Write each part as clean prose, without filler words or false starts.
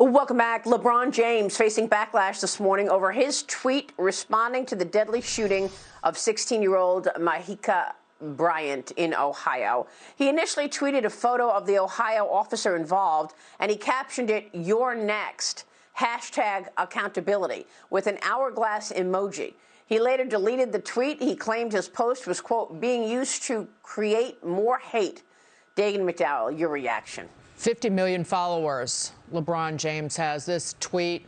Welcome back. LeBron James facing backlash this morning over his tweet responding to the deadly shooting of 16-year-old Ma'Khia Bryant in Ohio. He initially tweeted a photo of the Ohio officer involved, and he captioned it, "You're next, #accountability," with an hourglass emoji. He later deleted the tweet. He claimed his post was, quote, being used to create more hate. Dagan McDowell, your reaction. 50 million followers LeBron James has. This tweet,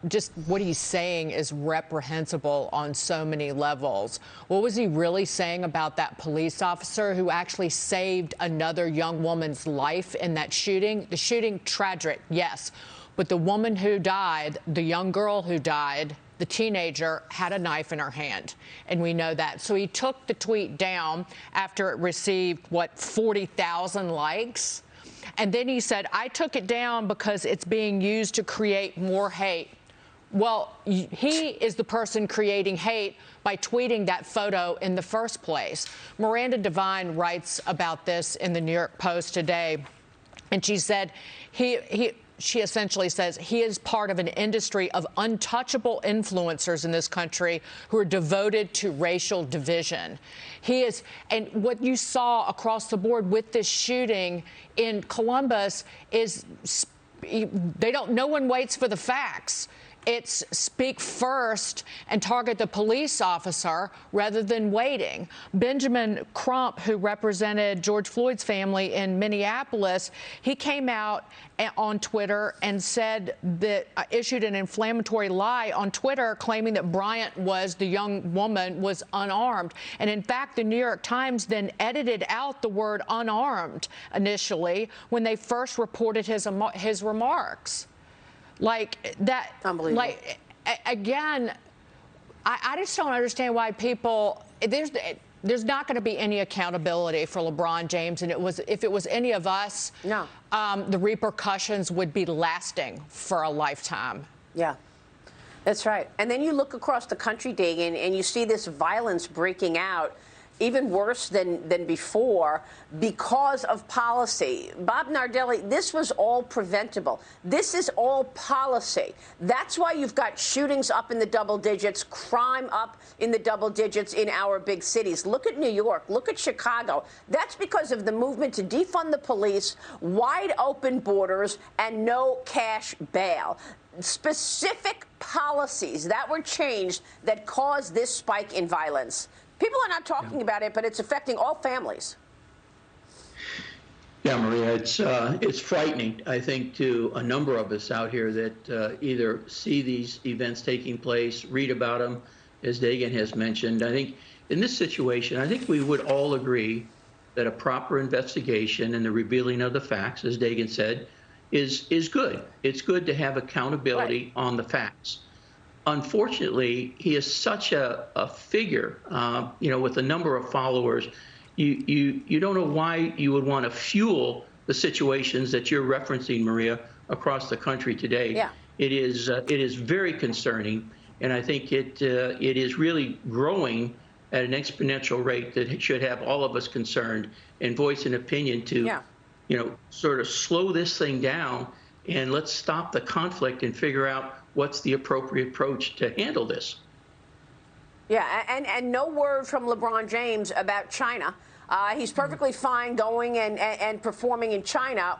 just what he's saying is reprehensible on so many levels. What was he really saying about that police officer who actually saved another young woman's life in that shooting? The shooting, tragic, yes. But the woman who died, the young girl who died, the teenager, had a knife in her hand, and we know that. So he took the tweet down after it received, 40,000 likes? And then he said, I took it down because it's being used to create more hate. Well, he is the person creating hate by tweeting that photo in the first place. Miranda Devine writes about this in the New York Post today, and she said she essentially says he is part of an industry of untouchable influencers in this country who are devoted to racial division. He is, and what you saw across the board with this shooting in Columbus is no one waits for the facts. It's speak first and target the police officer rather than waiting. Benjamin Crump, who represented George Floyd's family in Minneapolis, he came out on Twitter and said that issued an inflammatory lie on Twitter claiming that Bryant the young woman was unarmed. And in fact, the New York Times then edited out the word unarmed initially when they first reported his remarks. Like that, unbelievable. Like, again, I just don't understand why people, there's not going to be any accountability for LeBron James. And if it was any of us, no, the repercussions would be lasting for a lifetime. Yeah, that's right. And then you look across the country, Dagan, and you see this violence breaking out, even worse than before, because of policy. Bob Nardelli, this was all preventable. This is all policy. That's why you've got shootings up in the double digits, crime up in the double digits in our big cities. Look at New York. Look at Chicago. That's because of the movement to defund the police, wide open borders, and no cash bail. Specific policies that were changed that caused this spike in violence. People are not talking about it, but it's affecting all families. Yeah, Maria, it's frightening, I think, to a number of us out here that either see these events taking place, read about them, as Dagan has mentioned. I think in this situation, I think we would all agree that a proper investigation and the revealing of the facts, as Dagan said, is good. It's good to have accountability on the facts. Unfortunately, he is such a figure, with a number of followers. You don't know why you would want to fuel the situations that you're referencing, Maria, across the country today. Yeah. It is very concerning, and I think it is really growing at an exponential rate that should have all of us concerned and voice an opinion to, sort of slow this thing down and let's stop the conflict and figure out what's the appropriate approach to handle this. Yeah, and no word from LeBron James about China. He's perfectly fine going and performing in China.